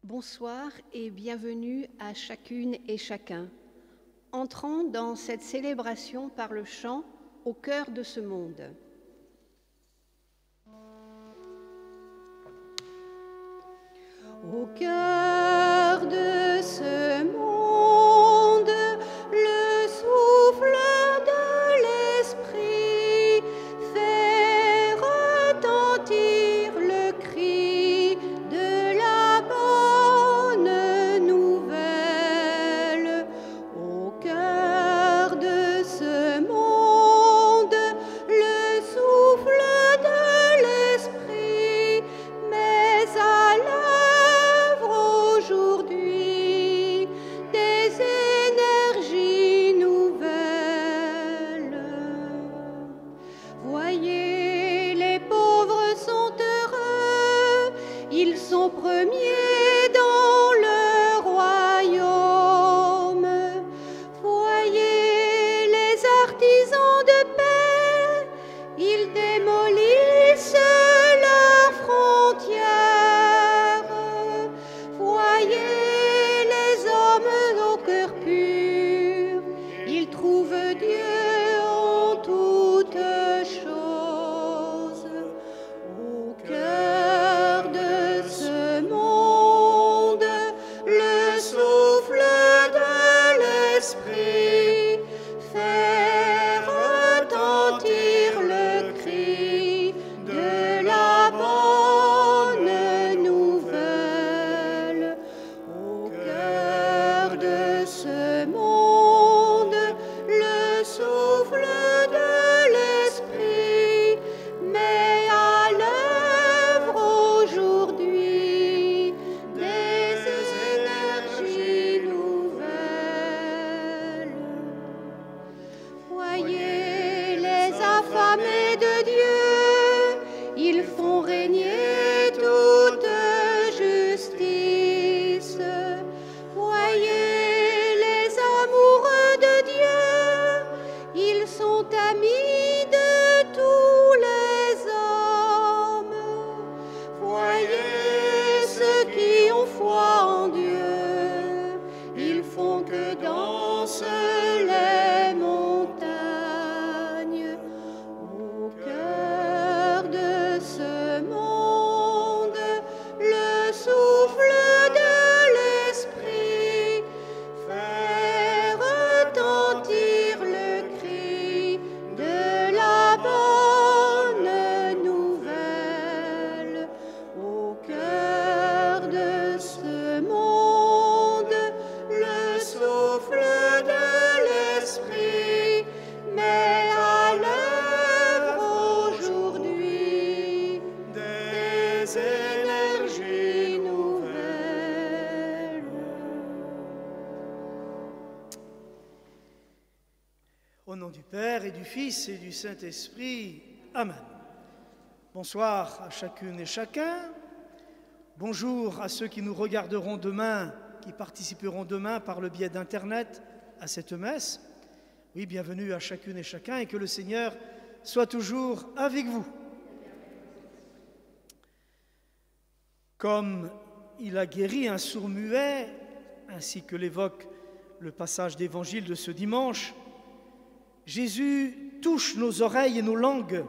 Bonsoir et bienvenue à chacune et chacun. Entrons dans cette célébration par le chant au cœur de ce monde. Au cœur de ce monde, le souffle de l'esprit fait retentir le cri de la bonne nouvelle. Au cœur de ce monde, le souffle de l'esprit met à l'œuvre aujourd'hui des énergies nouvelles. Voyez, les pauvres sont heureux, ils sont premiers dans le royaume. Voyez, les artisans de paix, ils démolissent leurs frontières. Voyez, les hommes au cœur pur, ils trouvent Dieu en toutes choses. Au cœur de ce monde, le souffle de l'esprit fait retentir le cri de la bonne nouvelle. Au cœur de ce monde, le souffle de l'esprit met à l'œuvre aujourd'hui des énergies nouvelles. Voyez, les affamés de Dieu, ils font régner toute justice. Voyez, les amoureux de Dieu, ils sont amis de tous les hommes. Voyez, ceux qui ont foi en Dieu, ils font que dansent les montagnes. Au cœur de ce monde, le souffle de l'esprit fait retentir le cri de la bonne nouvelle. Au cœur de ce monde, le souffle de l'esprit met à l'œuvre aujourd'hui des énergies nouvelles. Au nom du Père et du Fils et du Saint-Esprit. Amen. Bonsoir à chacune et chacun. Bonjour à ceux qui nous regarderont demain, qui participeront demain par le biais d'Internet à cette messe. Oui, bienvenue à chacune et chacun et que le Seigneur soit toujours avec vous. Comme il a guéri un sourd-muet, ainsi que l'évoque le passage d'évangile de ce dimanche, Jésus touche nos oreilles et nos langues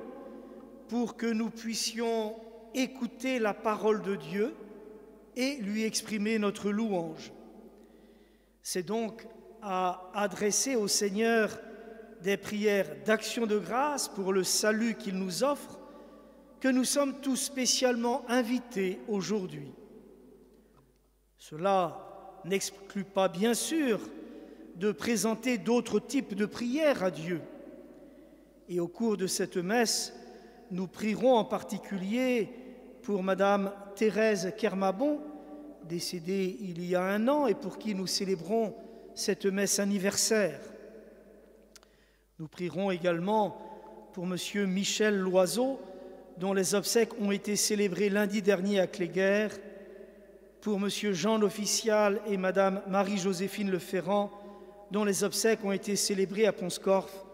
pour que nous puissions écouter la parole de Dieu et lui exprimer notre louange. C'est donc à adresser au Seigneur des prières d'action de grâce pour le salut qu'il nous offre que nous sommes tous spécialement invités aujourd'hui. Cela n'exclut pas, bien sûr, de présenter d'autres types de prières à Dieu. Et au cours de cette messe, nous prierons en particulier pour Madame Thérèse Kermabon, décédée il y a 1 an et pour qui nous célébrons cette messe anniversaire. Nous prierons également pour Monsieur Michel Loiseau, dont les obsèques ont été célébrées lundi dernier à Cléguer, pour Monsieur Jean l'Official et Madame Marie-Joséphine Leferrand, dont les obsèques ont été célébrées à Pont-Scorff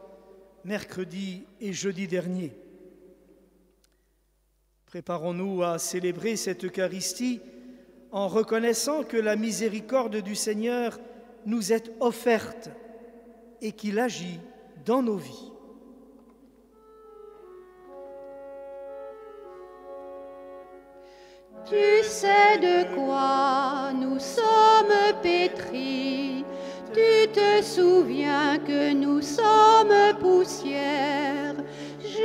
mercredi et jeudi dernier. Préparons-nous à célébrer cette Eucharistie en reconnaissant que la miséricorde du Seigneur nous est offerte et qu'il agit dans nos vies. Tu sais de quoi nous sommes pétris, tu te souviens que nous sommes poussière. Jésus,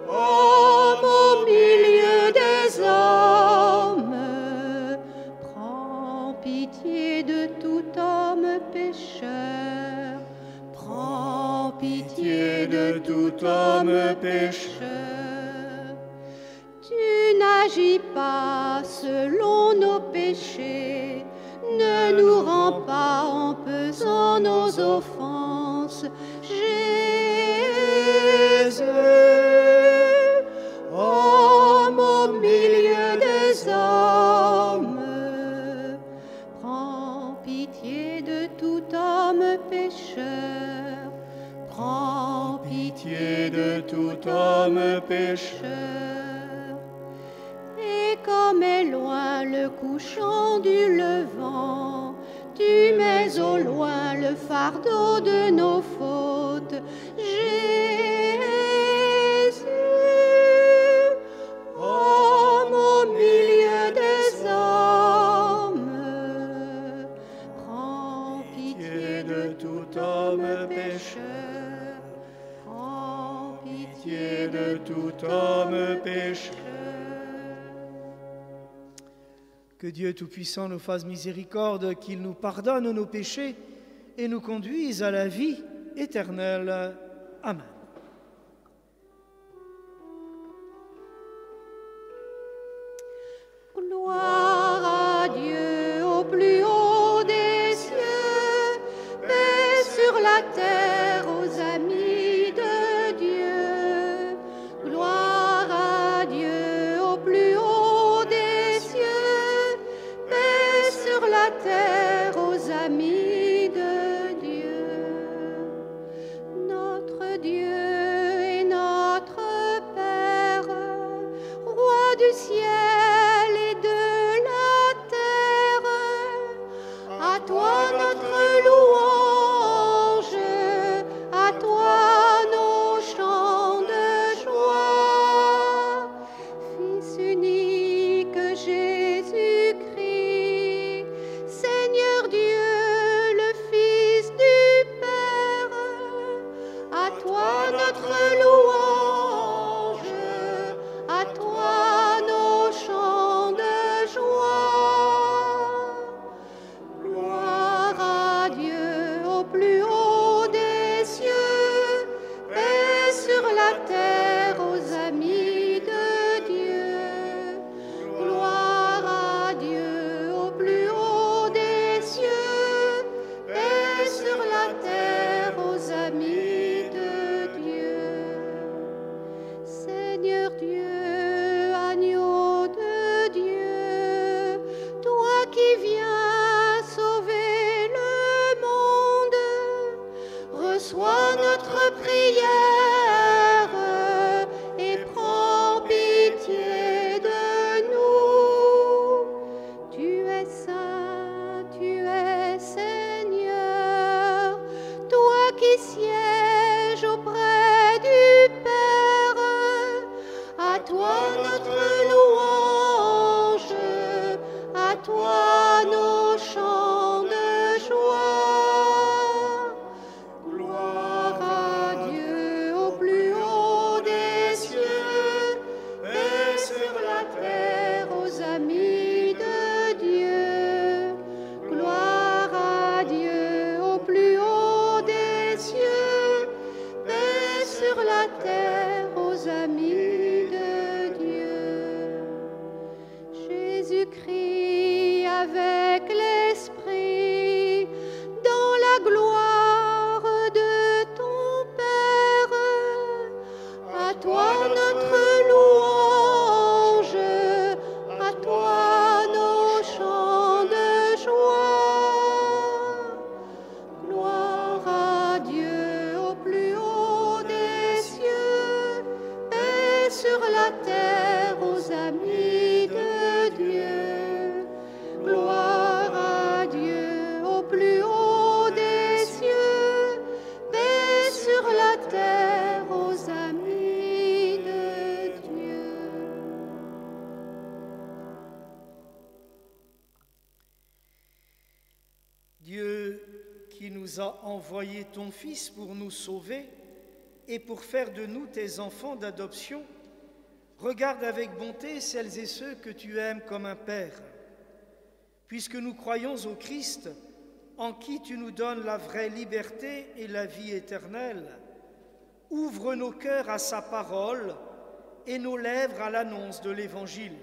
homme au milieu des hommes, prends pitié de tout homme pécheur. Prends pitié de tout homme pécheur. Tu n'agis pas selon nos péchés, ne nous rends pas en pesant nos offenses. Jésus, homme au milieu des hommes, prends pitié de tout homme pécheur. Prends pitié de tout homme pécheur. Et comme est loin le couchant du levant, tu mets au loin le fardeau de nos fautes. Jésus, homme au milieu des hommes, prends pitié de tout homme pécheur. Prends pitié de tout homme pécheur. Que Dieu Tout-Puissant nous fasse miséricorde, qu'il nous pardonne nos péchés et nous conduise à la vie éternelle. Amen. Gloire à Dieu au plus haut des cieux, paix sur la terre aux amis de Dieu. Gloire à Dieu au plus haut des cieux, paix sur la terre aux amis de Dieu. Notre Dieu est notre Père, roi du ciel et de la terre. À toi notre louange, à toi nos chants de joie. Fils unique Jésus-Christ, Seigneur Dieu, le Fils du Père, à toi notre louange, à toi nos chants de joie. Gloire à Dieu qui nous a envoyé ton Fils pour nous sauver et pour faire de nous tes enfants d'adoption, regarde avec bonté celles et ceux que tu aimes comme un Père. Puisque nous croyons au Christ, en qui tu nous donnes la vraie liberté et la vie éternelle, ouvre nos cœurs à sa parole et nos lèvres à l'annonce de l'Évangile.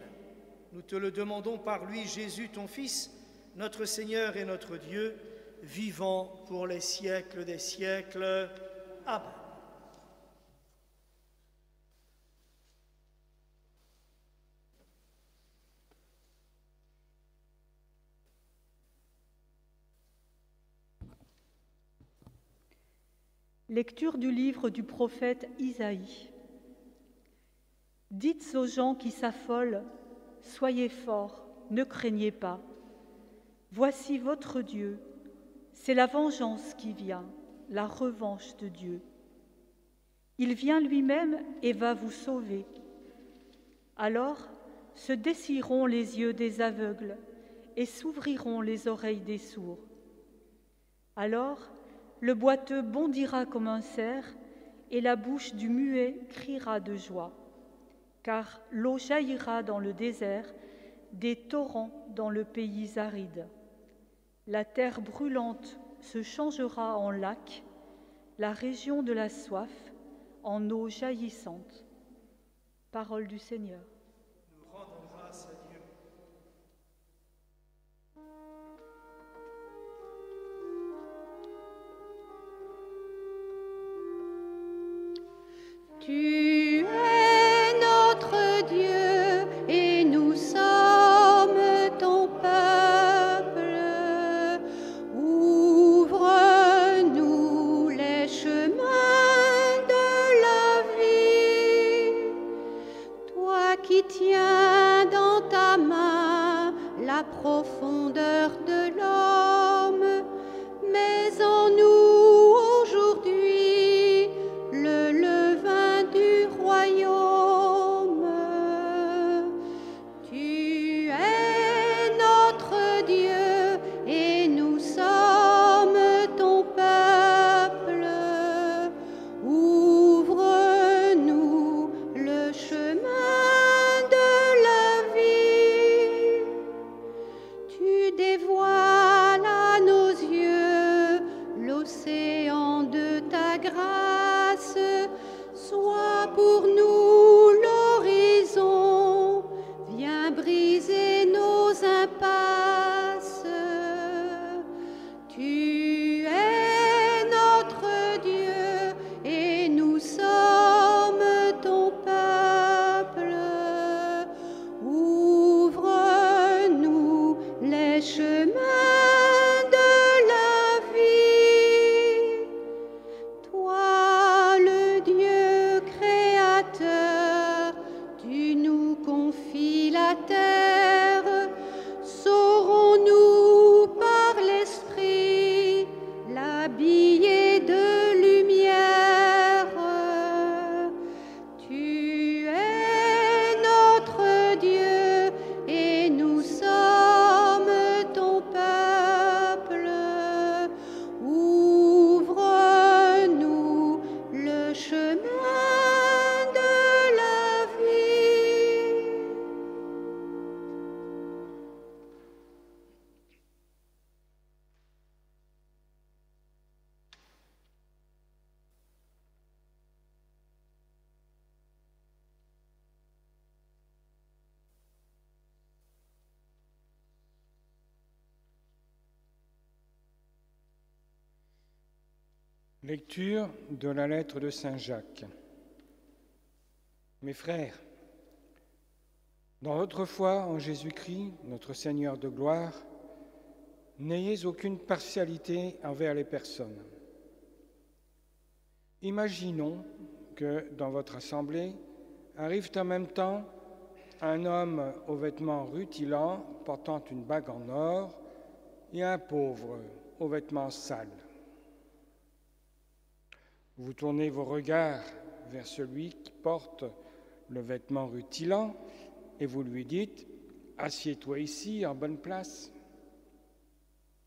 Nous te le demandons par lui, Jésus, ton Fils, notre Seigneur et notre Dieu, vivant pour les siècles des siècles. Amen. Lecture du livre du prophète Isaïe. Dites aux gens qui s'affolent, soyez forts, ne craignez pas. Voici votre Dieu, c'est la vengeance qui vient, la revanche de Dieu. Il vient lui-même et va vous sauver. Alors se dessilleront les yeux des aveugles et s'ouvriront les oreilles des sourds. Alors le boiteux bondira comme un cerf et la bouche du muet criera de joie, car l'eau jaillira dans le désert, des torrents dans le pays aride. La terre brûlante se changera en lac, la région de la soif en eau jaillissante. Parole du Seigneur. Nous rendons grâce à Dieu. Tu es notre Dieu et nous sommes ton peuple. Ouvre-nous les chemins de la vie. Toi qui tiens dans ta main la profondeur de l'homme, mets en nous aujourd'hui le levain du royaume. Tu es notre Dieu et nous sommes ton peuple. Ouvre-nous le chemin de la vie. Tu dévoiles à nos yeux l'océan de ta grâce. Sois pour nous l'horizon, viens briser nos impasses. Tu es notre Dieu et nous sommes ton peuple. Ouvre-nous les chemins de la vie. Toi, le Dieu créateur, tu nous confies la terre. Saurons-nous par l'Esprit l'habiller de lumière. Tu es notre Dieu et nous sommes ton peuple. Ouvre-nous le chemin de la vie. Lecture de la lettre de Saint Jacques. Mes frères, dans votre foi en Jésus-Christ, notre Seigneur de gloire, n'ayez aucune partialité envers les personnes. Imaginons que dans votre assemblée arrivent en même temps un homme aux vêtements rutilants portant une bague en or et un pauvre aux vêtements sales. Vous tournez vos regards vers celui qui porte le vêtement rutilant et vous lui dites « Assieds-toi ici en bonne place ».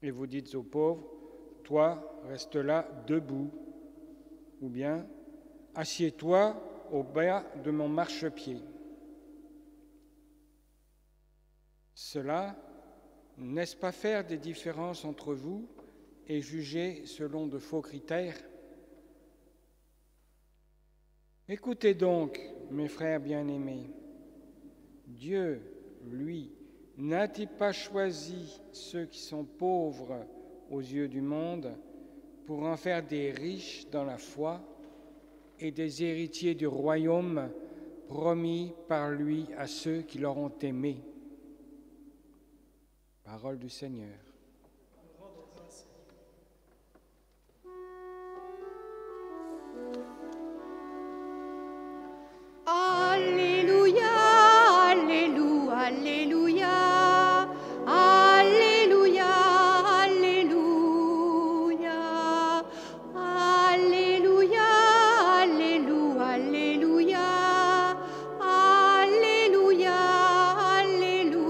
et vous dites aux pauvres, « Toi, reste là debout », ou bien « Assieds-toi au bas de mon marchepied ». Cela, n'est-ce pas faire des différences entre vous et juger selon de faux critères? Écoutez donc, mes frères bien-aimés, Dieu, lui, n'a-t-il pas choisi ceux qui sont pauvres aux yeux du monde pour en faire des riches dans la foi et des héritiers du royaume promis par lui à ceux qui l'auront aimé? Parole du Seigneur. Alléluia, Alléluia, Alléluia, Alléluia, Alléluia, Alléluia, Alléluia, Alléluia, Alléluia.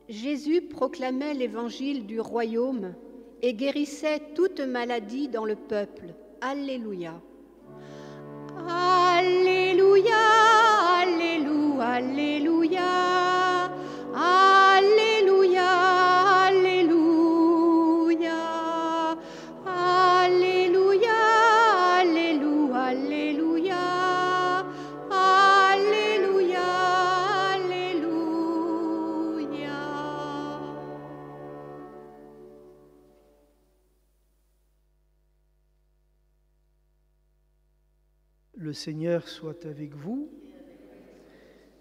Jésus proclamait l'évangile du royaume et guérissait toute maladie dans le peuple. Alléluia. Alléluia, Alléluia, Alléluia, Alléluia, Alléluia, Alléluia, Alléluia, Alléluia, Alléluia. Le Seigneur soit avec vous.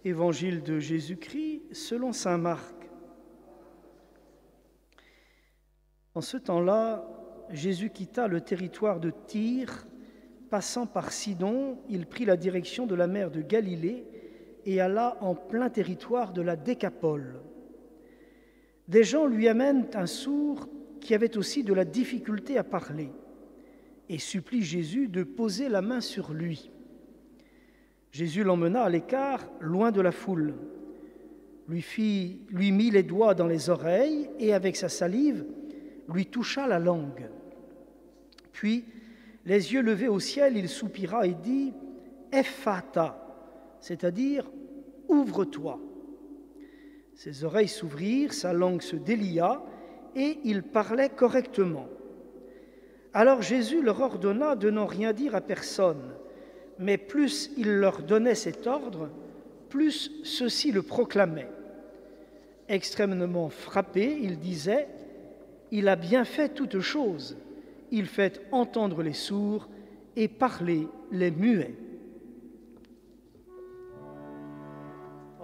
Évangile de Jésus-Christ selon saint Marc. En ce temps-là, Jésus quitta le territoire de Tyr. Passant par Sidon, il prit la direction de la mer de Galilée et alla en plein territoire de la Décapole. Des gens lui amènent un sourd qui avait aussi de la difficulté à parler et supplie Jésus de poser la main sur lui. Jésus l'emmena à l'écart, loin de la foule, lui mit les doigts dans les oreilles et avec sa salive, lui toucha la langue. Puis, les yeux levés au ciel, il soupira et dit « Ephata », c'est-à-dire « Ouvre-toi ». Ses oreilles s'ouvrirent, sa langue se délia et il parlait correctement. Alors Jésus leur ordonna de n'en rien dire à personne, mais plus il leur donnait cet ordre, plus ceux-ci le proclamaient. Extrêmement frappé, il disait « Il a bien fait toutes choses, il fait entendre les sourds et parler les muets. »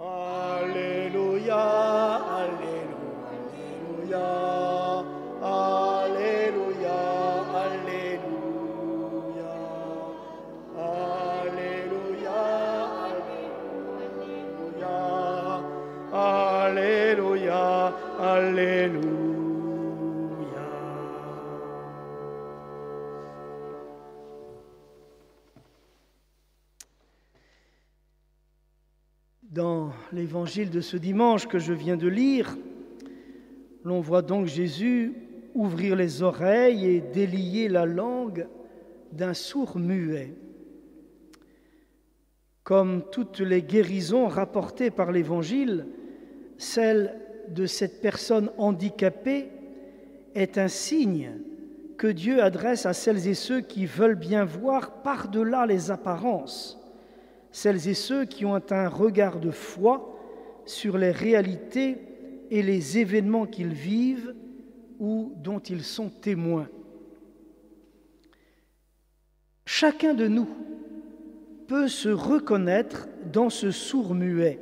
Alléluia, Alléluia, Alléluia, Alléluia, Alléluia, Alléluia, Alléluia, Alléluia. Dans l'évangile de ce dimanche que je viens de lire, l'on voit donc Jésus ouvrir les oreilles et délier la langue d'un sourd muet. Comme toutes les guérisons rapportées par l'Évangile, celle de cette personne handicapée est un signe que Dieu adresse à celles et ceux qui veulent bien voir par-delà les apparences, celles et ceux qui ont un regard de foi sur les réalités et les événements qu'ils vivent ou dont ils sont témoins. Chacun de nous peut se reconnaître dans ce sourd-muet.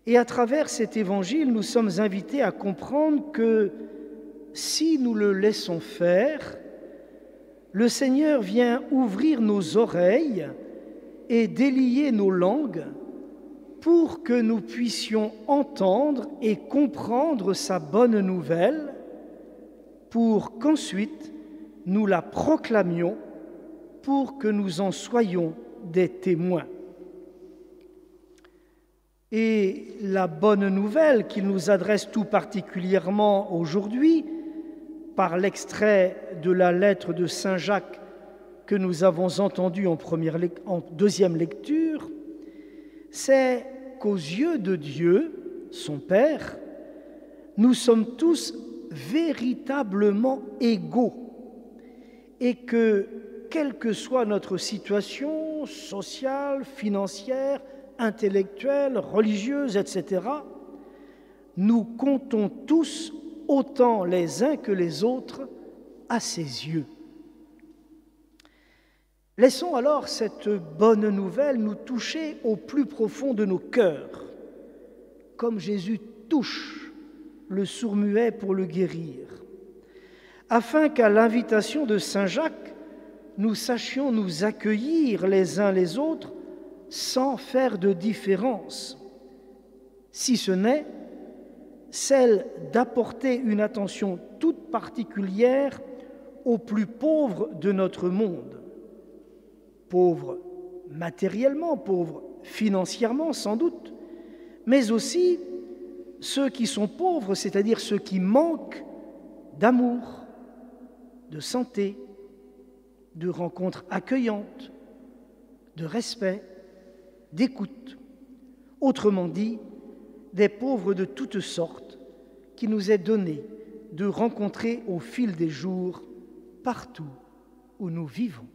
Et à travers cet évangile, nous sommes invités à comprendre que si nous le laissons faire, le Seigneur vient ouvrir nos oreilles et délier nos langues pour que nous puissions entendre et comprendre sa bonne nouvelle, pour qu'ensuite nous la proclamions, pour que nous en soyons des témoins. Et la bonne nouvelle qu'il nous adresse tout particulièrement aujourd'hui, par l'extrait de la lettre de Saint Jacques que nous avons entendu en deuxième lecture, c'est qu'aux yeux de Dieu, son Père, nous sommes tous véritablement égaux et que, quelle que soit notre situation sociale, financière, intellectuelle, religieuse, etc., nous comptons tous autant les uns que les autres à ses yeux. Laissons alors cette bonne nouvelle nous toucher au plus profond de nos cœurs, comme Jésus touche le sourd-muet pour le guérir, afin qu'à l'invitation de Saint Jacques, nous sachions nous accueillir les uns les autres sans faire de différence, si ce n'est celle d'apporter une attention toute particulière aux plus pauvres de notre monde, pauvres matériellement, pauvres financièrement sans doute, mais aussi ceux qui sont pauvres, c'est-à-dire ceux qui manquent d'amour, de santé, de rencontres accueillantes, de respect, d'écoute. Autrement dit, des pauvres de toutes sortes qui nous est donné de rencontrer au fil des jours partout où nous vivons.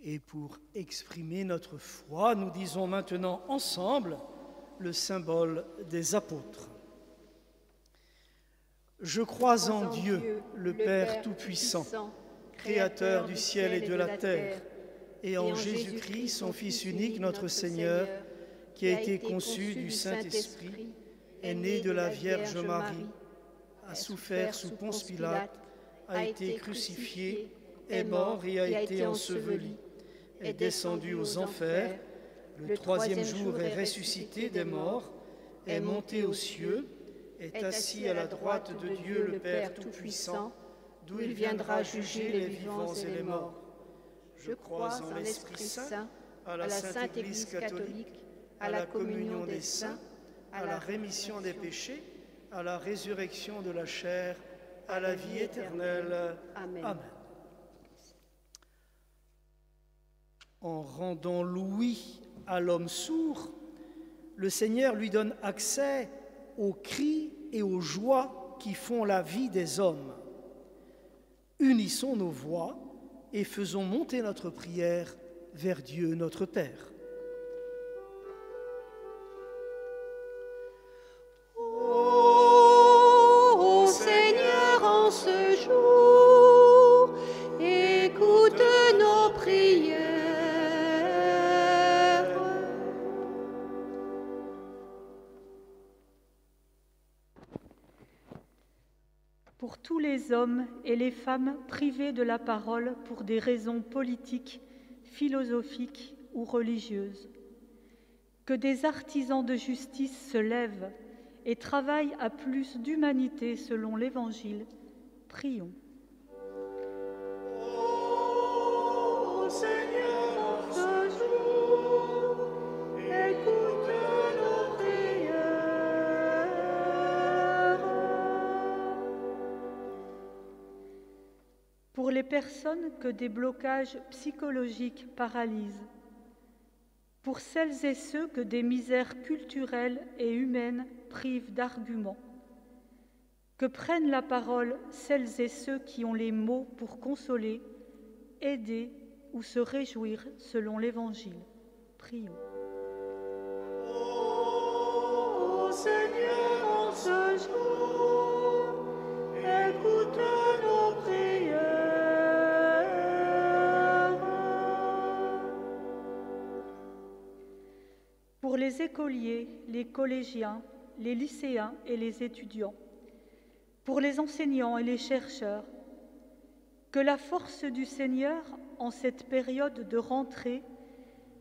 Et pour exprimer notre foi, nous disons maintenant ensemble le symbole des apôtres. Je crois en Dieu, le Père Tout-Puissant, Créateur du ciel et de la terre, et en Jésus-Christ, son Fils unique, notre Seigneur, qui a été conçu du Saint-Esprit, est né de la Vierge Marie, a souffert sous Ponce Pilate, a été crucifié, est mort et a été enseveli, est descendu aux enfers, le troisième jour est ressuscité des morts, est monté aux cieux, est assis à la droite de Dieu le Père Tout-Puissant, d'où il viendra juger les vivants et les morts. Je crois en l'Esprit Saint, à la Sainte Église catholique, à la communion des saints, à la rémission des péchés, à la résurrection de la chair, à la vie éternelle. Amen. Amen. En rendant l'ouïe à l'homme sourd, le Seigneur lui donne accès aux cris et aux joies qui font la vie des hommes. Unissons nos voix et faisons monter notre prière vers Dieu notre Père. Ô Seigneur, en ce jour, écoute nos prières. Pour tous les hommes et les femmes privés de la parole pour des raisons politiques, philosophiques ou religieuses, que des artisans de justice se lèvent et travaillent à plus d'humanité selon l'Évangile, prions. Ô Seigneur, en ce jour, écoute nos prières. Pour les personnes que des blocages psychologiques paralysent, pour celles et ceux que des misères culturelles et humaines privent d'arguments, que prennent la parole celles et ceux qui ont les mots pour consoler, aider ou se réjouir selon l'Évangile. Prions. Ô Seigneur, en ce jour, écoute pour les écoliers, les collégiens, les lycéens et les étudiants, pour les enseignants et les chercheurs. Que la force du Seigneur, en cette période de rentrée,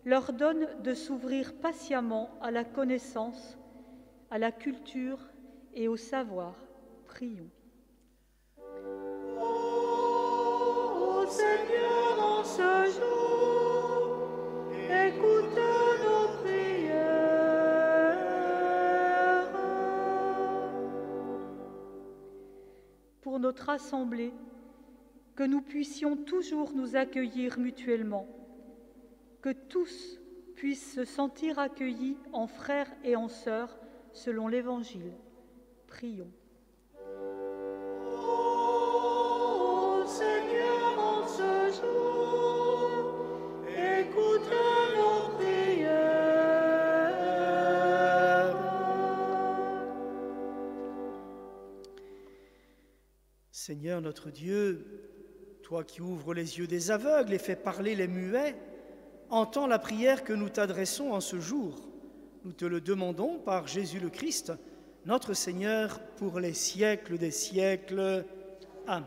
leur donne de s'ouvrir patiemment à la connaissance, à la culture et au savoir. Prions. Ô Seigneur, en ce jour, écoute nos prières. Pour notre assemblée, que nous puissions toujours nous accueillir mutuellement, que tous puissent se sentir accueillis en frères et en sœurs selon l'Évangile. Prions. Ô Seigneur, en ce jour, écoute nos prières. Seigneur notre Dieu, toi qui ouvres les yeux des aveugles et fais parler les muets, entends la prière que nous t'adressons en ce jour. Nous te le demandons par Jésus le Christ, notre Seigneur, pour les siècles des siècles. Amen.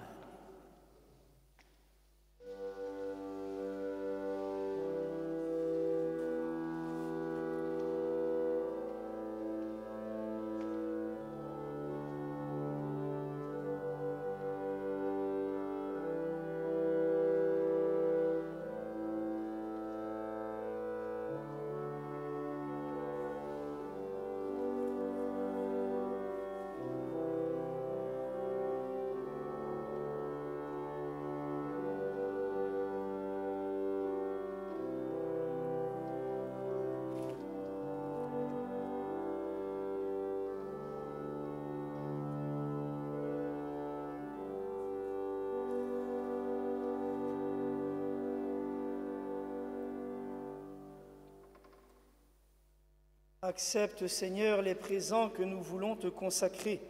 Accepte, Seigneur, les présents que nous voulons te consacrer.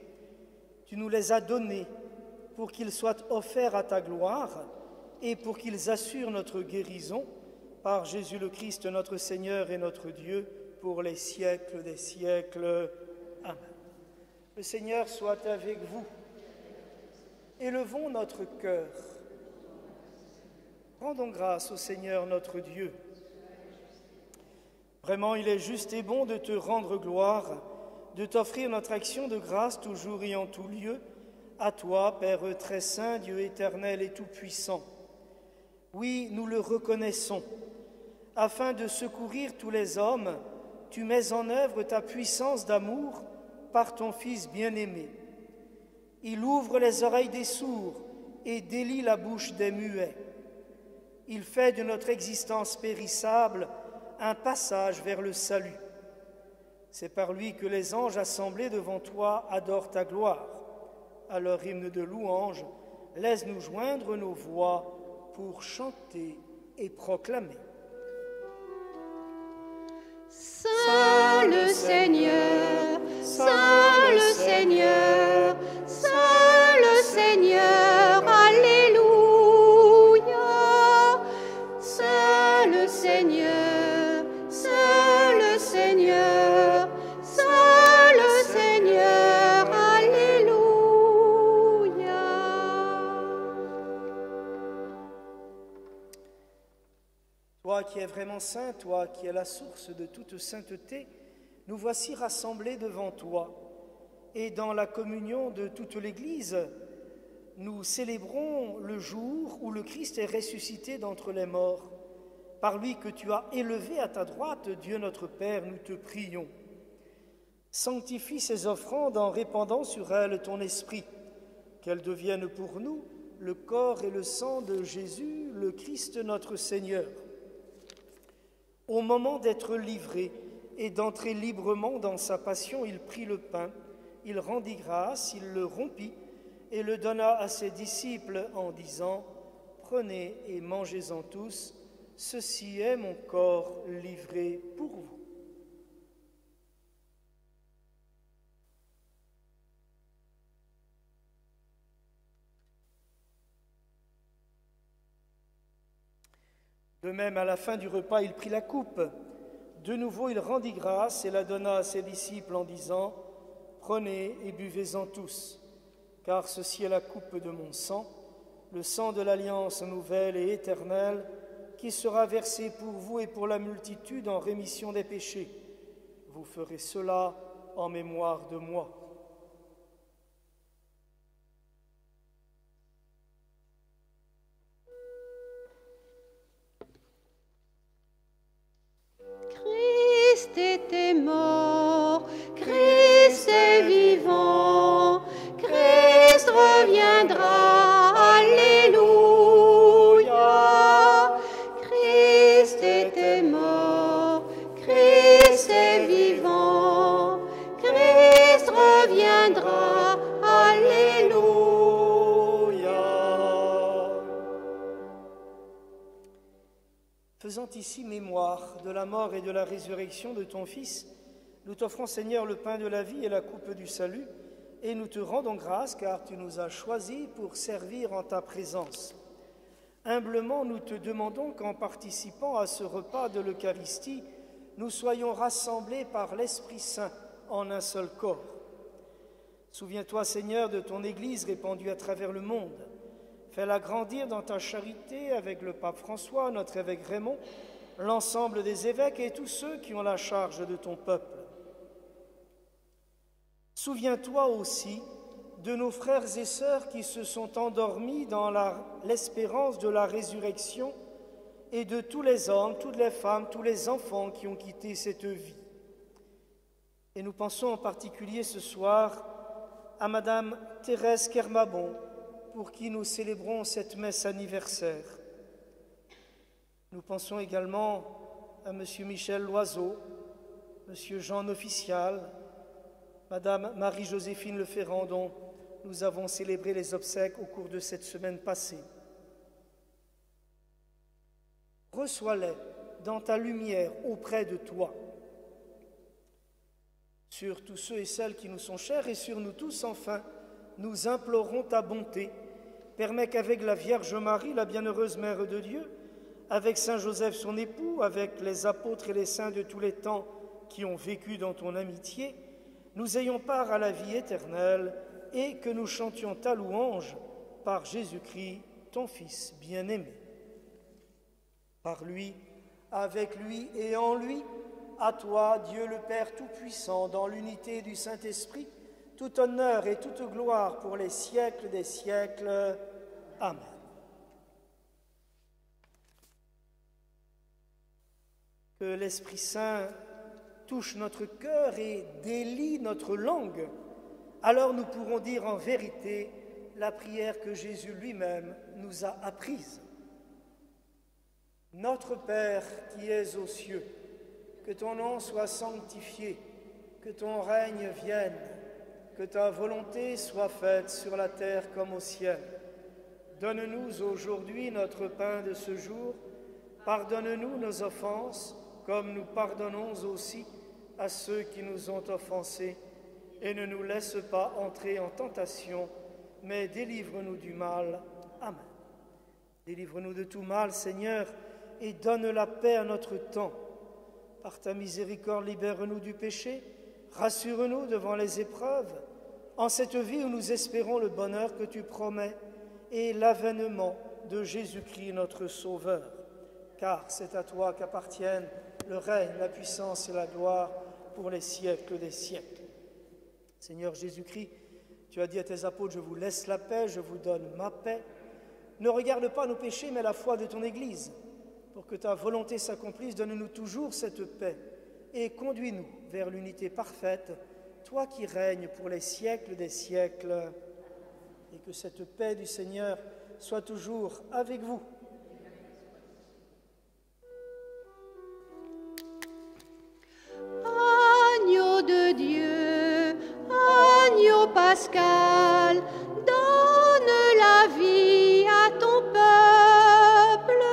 Tu nous les as donnés pour qu'ils soient offerts à ta gloire et pour qu'ils assurent notre guérison par Jésus le Christ, notre Seigneur et notre Dieu, pour les siècles des siècles. Amen. Le Seigneur soit avec vous. Élevons notre cœur. Rendons grâce au Seigneur notre Dieu. Vraiment, il est juste et bon de te rendre gloire, de t'offrir notre action de grâce toujours et en tout lieu, à toi, Père très saint, Dieu éternel et tout-puissant. Oui, nous le reconnaissons. Afin de secourir tous les hommes, tu mets en œuvre ta puissance d'amour par ton Fils bien-aimé. Il ouvre les oreilles des sourds et délie la bouche des muets. Il fait de notre existence périssable un passage vers le salut. C'est par lui que les anges assemblés devant toi adorent ta gloire. À leur hymne de louange, laisse-nous joindre nos voix pour chanter et proclamer. Saint le Seigneur, Saint le Seigneur, Saint le Seigneur, Alléluia. Saint le Seigneur, Saint le Seigneur, Saint le Seigneur, Alléluia. Toi qui es vraiment saint, toi qui es la source de toute sainteté, nous voici rassemblés devant toi. Et dans la communion de toute l'Église, nous célébrons le jour où le Christ est ressuscité d'entre les morts. Par lui que tu as élevé à ta droite, Dieu notre Père, nous te prions. Sanctifie ces offrandes en répandant sur elles ton esprit, qu'elles deviennent pour nous le corps et le sang de Jésus, le Christ notre Seigneur. Au moment d'être livré et d'entrer librement dans sa passion, il prit le pain, il rendit grâce, il le rompit et le donna à ses disciples en disant « Prenez et mangez-en tous, ceci est mon corps livré pour vous. » De même, à la fin du repas, il prit la coupe, De nouveau, il rendit grâce et la donna à ses disciples en disant, « Prenez et buvez-en tous, car ceci est la coupe de mon sang, le sang de l'alliance nouvelle et éternelle, qui sera versé pour vous et pour la multitude en rémission des péchés. Vous ferez cela en mémoire de moi. » Christ était mort, Christ est vivant, Christ reviendra, Alléluia. Christ était mort, Christ est vivant, Christ reviendra, Alléluia. Faisant ici mémoire de la mort et de la résurrection de ton Fils, nous t'offrons, Seigneur, le pain de la vie et la coupe du salut, et nous te rendons grâce car tu nous as choisis pour servir en ta présence. Humblement, nous te demandons qu'en participant à ce repas de l'Eucharistie, nous soyons rassemblés par l'Esprit Saint en un seul corps. Souviens-toi, Seigneur, de ton Église répandue à travers le monde. Fais-la grandir dans ta charité avec le pape François, notre évêque Raymond, l'ensemble des évêques et tous ceux qui ont la charge de ton peuple. Souviens-toi aussi de nos frères et sœurs qui se sont endormis dans l'espérance de la résurrection et de tous les hommes, toutes les femmes, tous les enfants qui ont quitté cette vie. Et nous pensons en particulier ce soir à Madame Thérèse Kermabon, pour qui nous célébrons cette messe anniversaire. Nous pensons également à M. Michel Loiseau, M. Jean Official, Mme Marie-Joséphine Leferrand, dont nous avons célébré les obsèques au cours de cette semaine passée. Reçois-les dans ta lumière auprès de toi. Sur tous ceux et celles qui nous sont chers et sur nous tous, enfin, nous implorons ta bonté. Permets qu'avec la Vierge Marie, la bienheureuse Mère de Dieu, avec Saint Joseph son époux, avec les apôtres et les saints de tous les temps qui ont vécu dans ton amitié, nous ayons part à la vie éternelle et que nous chantions ta louange par Jésus-Christ, ton Fils bien-aimé. Par lui, avec lui et en lui, à toi, Dieu le Père Tout-Puissant, dans l'unité du Saint-Esprit, tout honneur et toute gloire pour les siècles des siècles. Amen. Que l'Esprit Saint touche notre cœur et délie notre langue, alors nous pourrons dire en vérité la prière que Jésus lui-même nous a apprise. Notre Père qui es aux cieux, que ton nom soit sanctifié, que ton règne vienne, que ta volonté soit faite sur la terre comme au ciel. Donne-nous aujourd'hui notre pain de ce jour. Pardonne-nous nos offenses, comme nous pardonnons aussi à ceux qui nous ont offensés. Et ne nous laisse pas entrer en tentation, mais délivre-nous du mal. Amen. Délivre-nous de tout mal, Seigneur, et donne la paix à notre temps. Par ta miséricorde, libère-nous du péché. Rassure-nous devant les épreuves, en cette vie où nous espérons le bonheur que tu promets et l'avènement de Jésus-Christ notre Sauveur. Car c'est à toi qu'appartiennent le règne, la puissance et la gloire pour les siècles des siècles. Seigneur Jésus-Christ, tu as dit à tes apôtres, je vous laisse la paix, je vous donne ma paix. Ne regarde pas nos péchés, mais la foi de ton Église. Pour que ta volonté s'accomplisse, donne-nous toujours cette paix et conduis-nous vers l'unité parfaite, toi qui règnes pour les siècles des siècles, et que cette paix du Seigneur soit toujours avec vous. Agneau de Dieu, agneau pascal, donne la vie à ton peuple.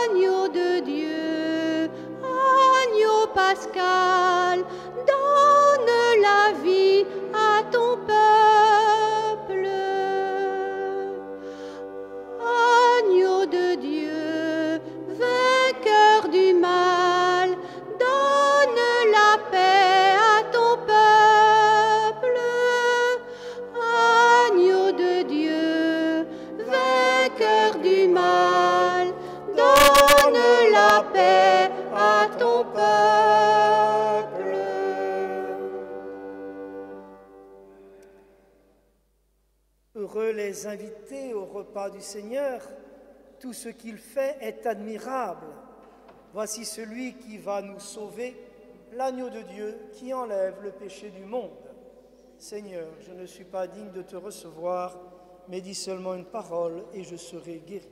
Agneau de Dieu, agneau pascal, donne la vie à ton peuple. Agneau de Dieu, vainqueur du mal, paix à ton peuple. Heureux les invités au repas du Seigneur, tout ce qu'il fait est admirable. Voici celui qui va nous sauver, l'agneau de Dieu qui enlève le péché du monde. Seigneur, je ne suis pas digne de te recevoir, mais dis seulement une parole et je serai guéri.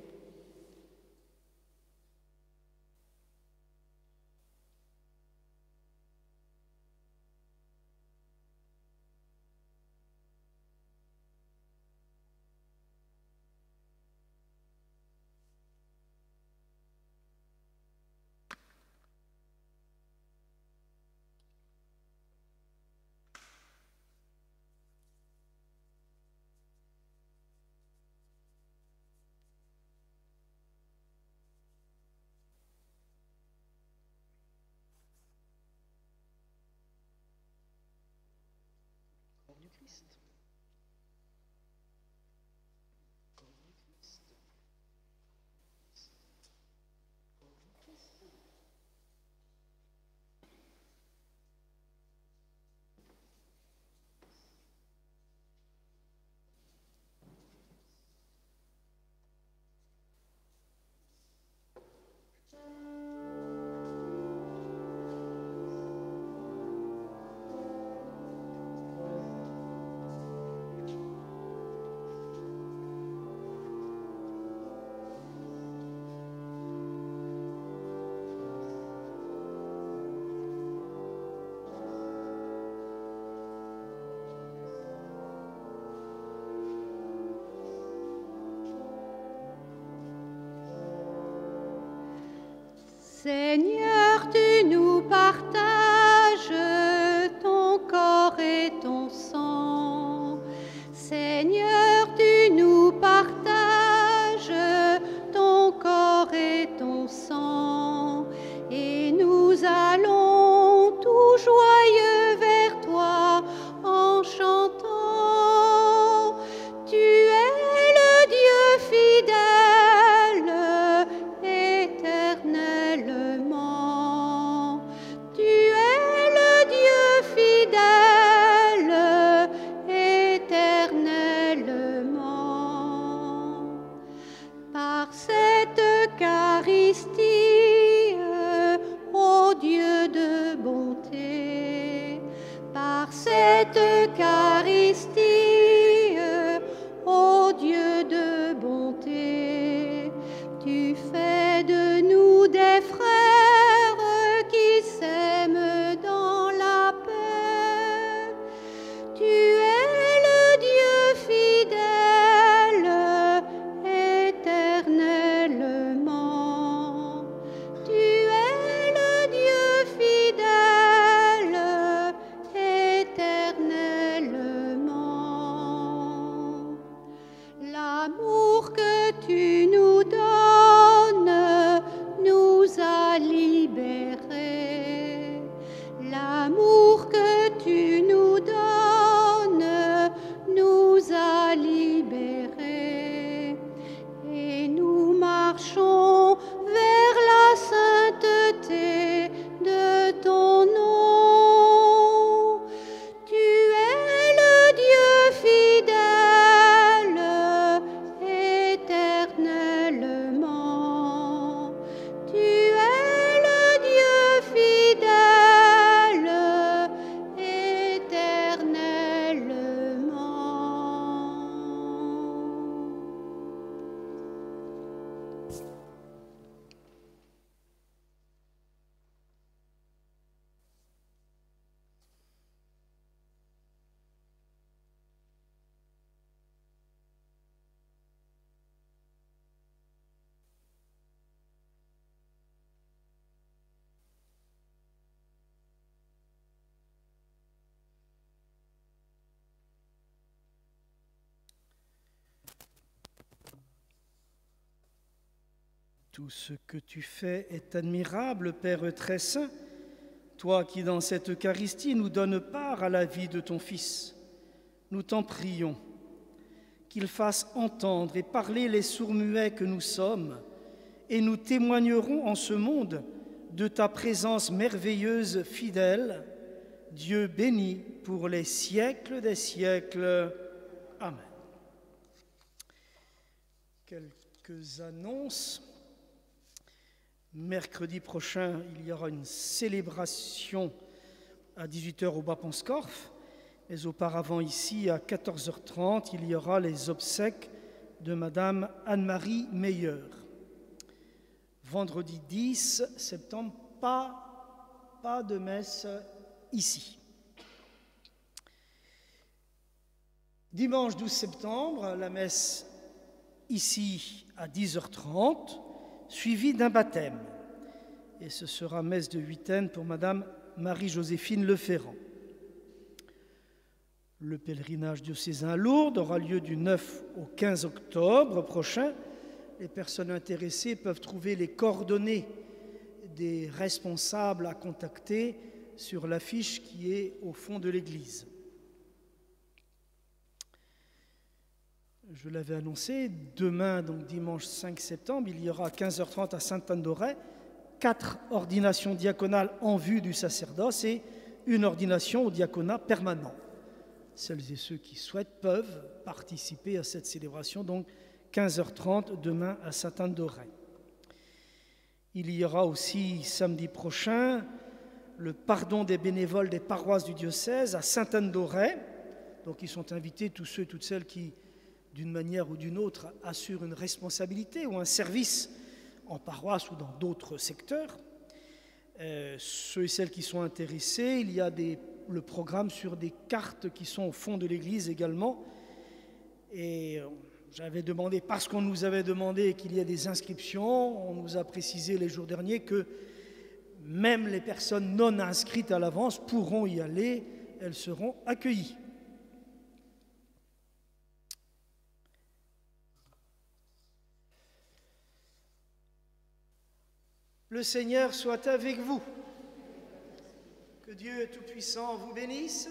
Seigneur, tu nous partages ton corps et ton sang. Seigneur, tu nous partages ton corps et ton sang. Et nous allons tout joyeux vers toi en chantant. Tu es le Dieu fidèle, éternellement. Tu es le Dieu fidèle, éternellement. Par cette Eucharistie, ô Dieu de bonté, par cette Eucharistie, ô Dieu de bonté, tu fais de nous des frères qui s'aiment dans la paix. Tu es le Dieu fidèle, éternellement. Tu es le Dieu fidèle, éternellement. L'amour que tu nous donnes nous a libérés. L'amour que tu nous donnes nous a libérés. Et nous marchons vers la sainteté de ton nom. Tu es le Dieu fidèle, éternellement. Tu es le Dieu fidèle, éternellement. Tout ce que tu fais est admirable, Père très saint, toi qui dans cette Eucharistie nous donnes part à la vie de ton Fils. Nous t'en prions, qu'il fasse entendre et parler les sourds-muets que nous sommes, et nous témoignerons en ce monde de ta présence merveilleuse, fidèle. Dieu béni pour les siècles des siècles. Amen. Quelques annonces. Mercredi prochain, il y aura une célébration à 18h au Bas-Ponscorf, mais auparavant ici, à 14h30, il y aura les obsèques de Madame Anne-Marie Meyer. Vendredi 10 septembre, pas de messe ici. Dimanche 12 septembre, la messe ici à 10h30, suivie d'un baptême. Et ce sera messe de huitaine pour Madame Marie-Joséphine Leferrand. Le pèlerinage diocésain à Lourdes aura lieu du 9 au 15 octobre prochain. Les personnes intéressées peuvent trouver les coordonnées des responsables à contacter sur l'affiche qui est au fond de l'église. Je l'avais annoncé, demain, donc dimanche 5 septembre, il y aura à 15h30 à Sainte-Anne-d'Auray 4 ordinations diaconales en vue du sacerdoce et une ordination au diaconat permanent. Celles et ceux qui souhaitent peuvent participer à cette célébration, donc 15h30 demain à Sainte-Anne-d'Auray. Il y aura aussi samedi prochain le pardon des bénévoles des paroisses du diocèse à Sainte-Anne-d'Auray. Donc ils sont invités, tous ceux et toutes celles qui, d'une manière ou d'une autre, assurent une responsabilité ou un service en paroisse ou dans d'autres secteurs. Ceux et celles qui sont intéressés, il y a le programme sur des cartes qui sont au fond de l'église également. Et j'avais demandé, parce qu'on nous avait demandé qu'il y ait des inscriptions, on nous a précisé les jours derniers que même les personnes non inscrites à l'avance pourront y aller, elles seront accueillies. Le Seigneur soit avec vous. Que Dieu Tout-Puissant vous bénisse,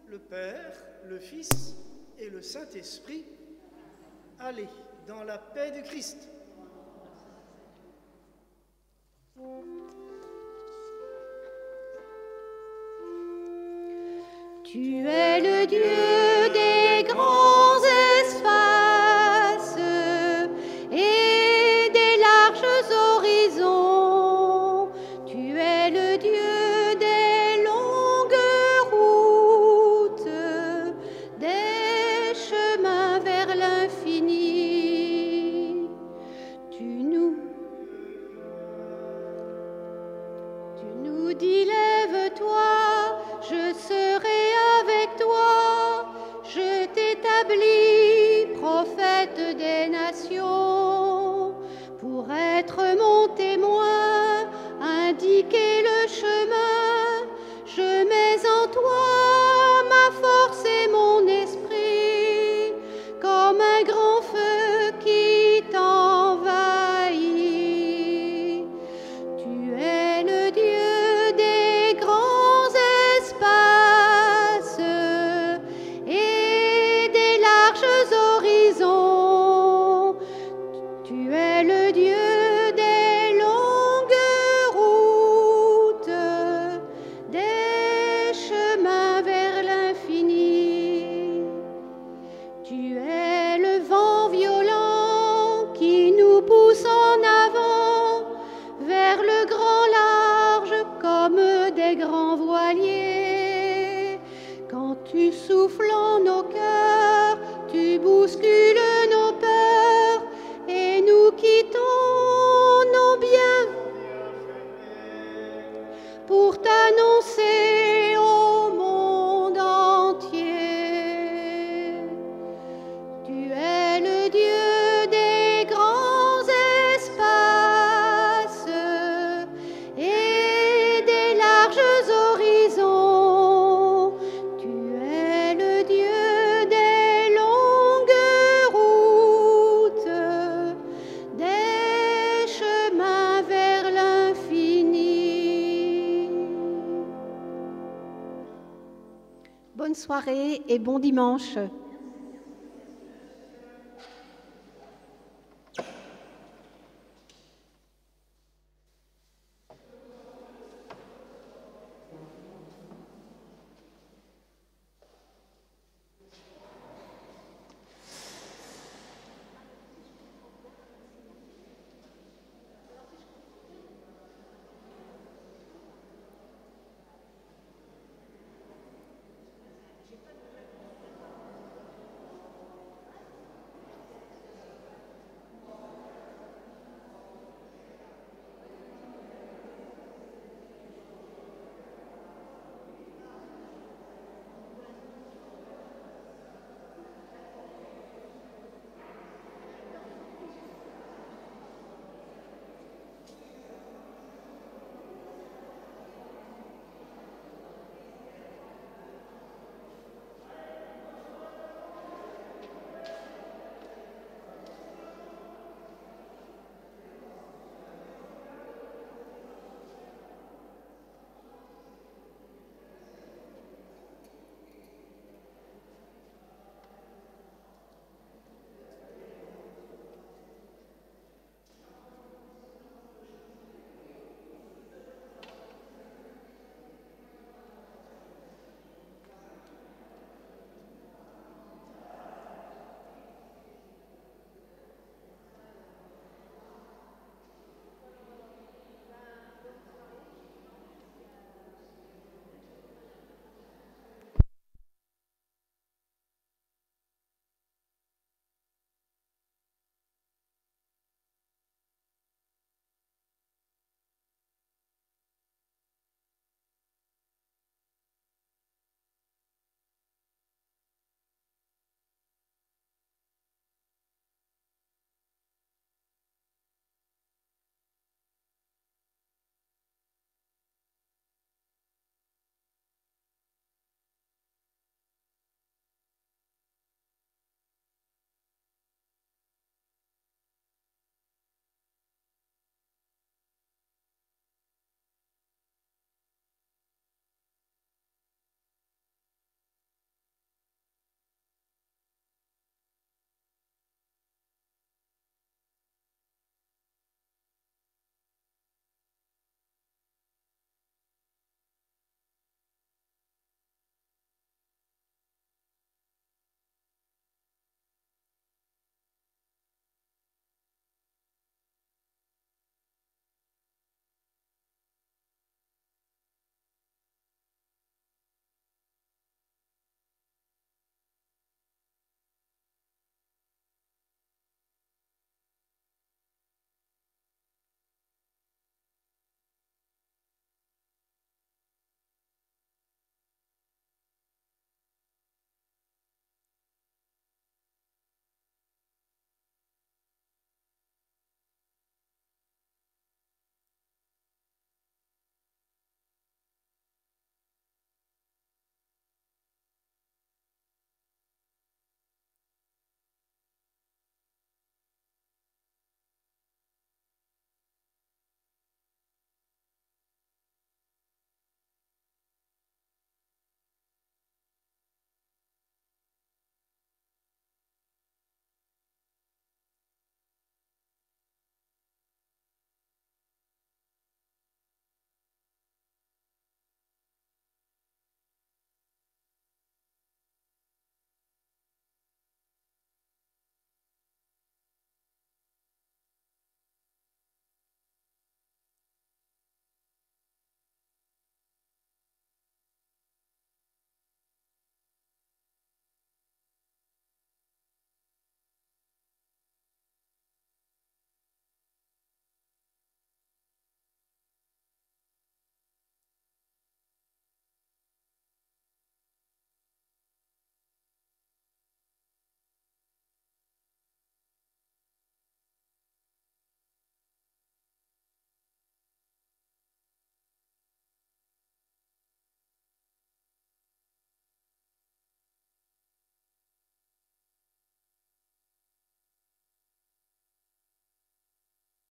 le Père, le Fils et le Saint-Esprit. Allez dans la paix du Christ. Tu es le Dieu des grands espaces et des larges horizons. Tu es le Dieu des longues routes, des chemins vers l'infini. Tu nous dis, lève-toi, je serai avec toi, je t'établis prophète des nations, pour être mon témoin, indiquer le chemin. Je mets en toi ma force et mon esprit, comme un grand feu qui t'envahit. Tu es le Dieu des grands espaces et des larges horizons. Tu es le Dieu des longues routes, des chemins vers l'infini. Tu es le vent violent qui nous pousse en avant vers le grand large comme des grands voiliers. Quand tu souffles en nos cœurs, tu bouscules nos peurs et nous quittons nos biens pour t'annoncer au monde entier. Tu es le Dieu des grands espaces et des larges horizons. Tu es le Dieu des longues routes, des chemins vers l'infini. Bonne soirée et bon dimanche.